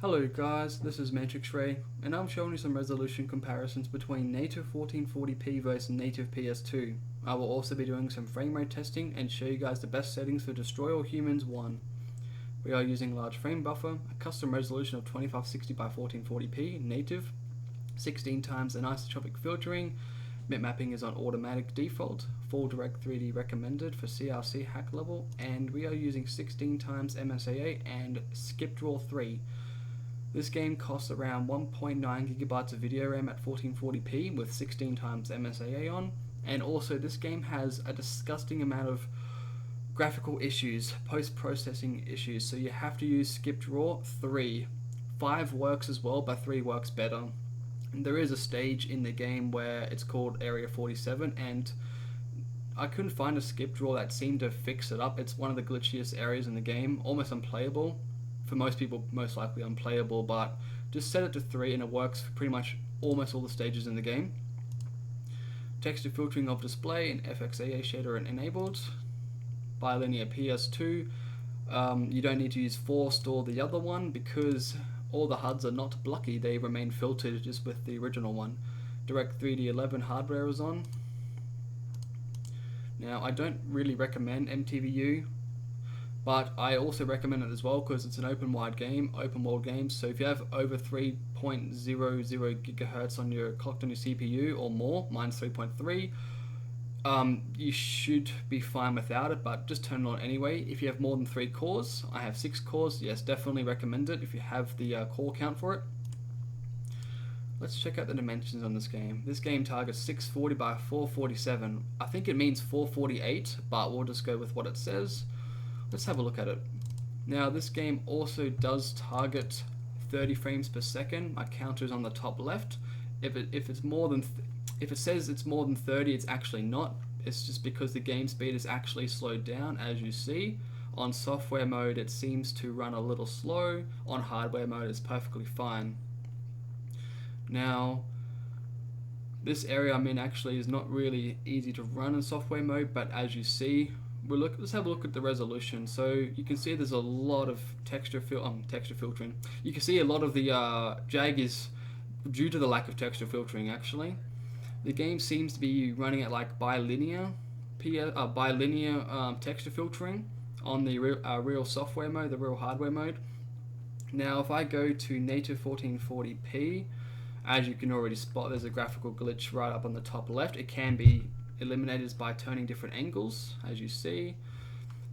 Hello guys, this is Matrix Ray, and I'm showing you some resolution comparisons between native 1440p versus native PS2. I will also be doing some frame rate testing and show you guys the best settings for Destroy All Humans 1. We are using large frame buffer, a custom resolution of 2560 by 1440p, native, 16 times anisotropic filtering, bitmapping is on automatic default, full direct 3D recommended for CRC hack level, and we are using 16 times MSAA and skip draw 3. This game costs around 1.9 gigabytes of video RAM at 1440p with 16 times MSAA on, and also this game has a disgusting amount of graphical issues, post-processing issues, so you have to use skip draw 3. 5 works as well, but 3 works better. And there is a stage in the game where it's called Area 47, and I couldn't find a skip draw that seemed to fix it up. It's one of the glitchiest areas in the game, almost unplayable. For most people, most likely unplayable, but just set it to 3 and it works for pretty much almost all the stages in the game. Texture filtering of display and FXAA shader enabled. Bilinear PS2. You don't need to use forced or the other one because all the HUDs are not blocky, they remain filtered just with the original one. Direct 3D11 hardware is on. Now I don't really recommend MTVU, but I also recommend it as well because it's an open world game, so if you have over 3.00 gigahertz on your clocked on your CPU or more, mine's 3.3, you should be fine without it, but just turn it on anyway. If you have more than 3 cores, I have 6 cores, yes, definitely recommend it if you have the core count for it. Let's check out the dimensions on this game. This game targets 640 by 447. I think it means 448, but we'll just go with what it says. Let's have a look at it. Now this game also does target 30 frames per second. My counter is on the top left. If it says it's more than 30, it's actually not. It's just because the game speed is actually slowed down, as you see. On software mode it seems to run a little slow. On hardware mode it's perfectly fine. Now this area I'm in actually is not really easy to run in software mode, but as you see, let's have a look at the resolution. So you can see there's a lot of texture filtering. You can see a lot of the jag is due to the lack of texture filtering. Actually, the game seems to be running at like bilinear texture filtering on the real software mode, the real hardware mode. Now, if I go to native 1440p, as you can already spot, there's a graphical glitch right up on the top left. It can be eliminated by turning different angles, as you see,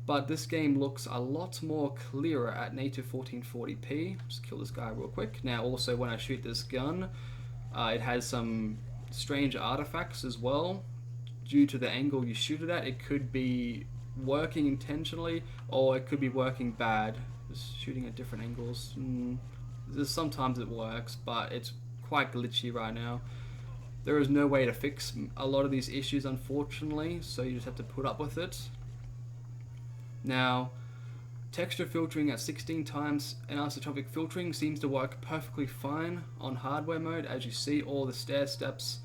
but this game looks a lot more clearer at native 1440p. Just kill this guy real quick. Now also when I shoot this gun, it has some strange artifacts as well. Due to the angle you shoot it at, it could be working intentionally or it could be working bad. Just shooting at different angles. Sometimes it works, but it's quite glitchy right now. There is no way to fix a lot of these issues, unfortunately, so you just have to put up with it. Now, texture filtering at 16 times anisotropic filtering seems to work perfectly fine on hardware mode. As you see, all the stair steps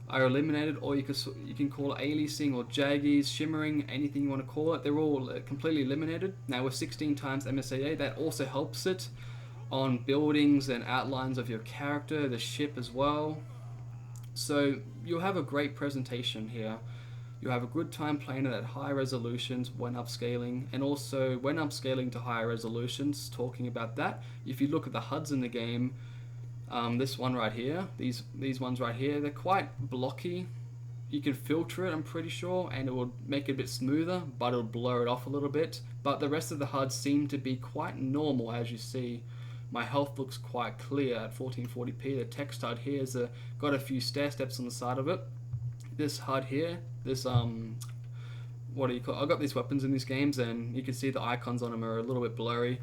are eliminated, or you can call it aliasing or jaggies, shimmering, anything you want to call it. They're all completely eliminated. Now with 16 times MSAA, that also helps it on buildings and outlines of your character, the ship as well. So you'll have a great presentation here. You'll have a good time playing it at high resolutions when upscaling, and also when upscaling to higher resolutions, talking about that, if you look at the HUDs in the game, this one right here, these ones right here, they're quite blocky. You can filter it, I'm pretty sure, and it will make it a bit smoother, but it'll blur it off a little bit. But the rest of the HUDs seem to be quite normal, as you see. My health looks quite clear at 1440p. The text HUD here has got a few stair steps on the side of it. This HUD here, this what do you call it? I've got these weapons in these games and you can see the icons on them are a little bit blurry,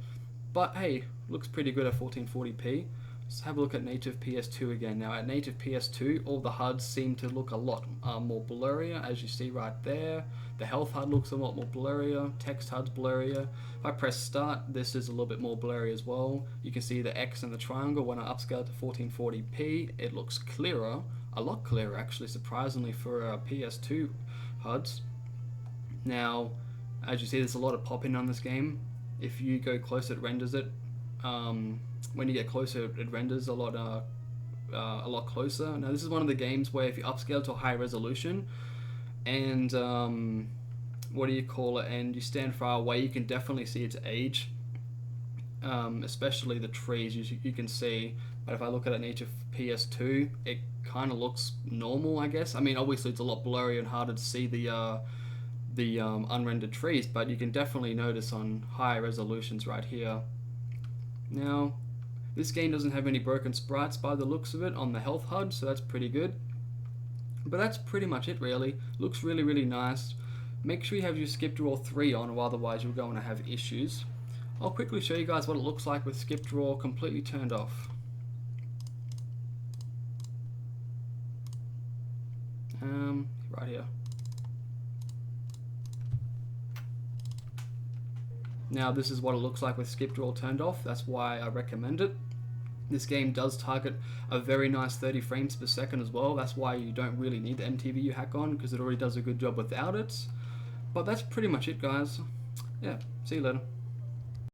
but hey, looks pretty good at 1440p. Let's have a look at native PS2 again. Now at native PS2, all the HUDs seem to look a lot more blurrier, as you see right there. The health HUD looks a lot more blurrier, text HUD's blurrier. If I press start, this is a little bit more blurry as well. You can see the X and the triangle. When I upscale to 1440p, it looks clearer, a lot clearer actually, surprisingly for PS2 HUDs. Now, as you see, there's a lot of pop-in on this game. If you go close, it renders it. when you get closer, it renders a lot closer. Now this is one of the games where if you upscale to a high resolution and what do you call it, and you stand far away, you can definitely see its age. Especially the trees you can see, but if I look at a native PS2, it kind of looks normal, I guess. I mean, obviously it's a lot blurry and harder to see the unrendered trees, but you can definitely notice on high resolutions right here. Now, this game doesn't have any broken sprites by the looks of it on the health HUD, so that's pretty good. But that's pretty much it, really. Looks really, really nice. Make sure you have your skip draw 3 on, or otherwise you're going to have issues. I'll quickly show you guys what it looks like with skip draw completely turned off. Right here. Now this is what it looks like with skip draw turned off. That's why I recommend it. This game does target a very nice 30 frames per second as well. That's why you don't really need the NTVU hack on, because it already does a good job without it. But that's pretty much it, guys. Yeah, see you later.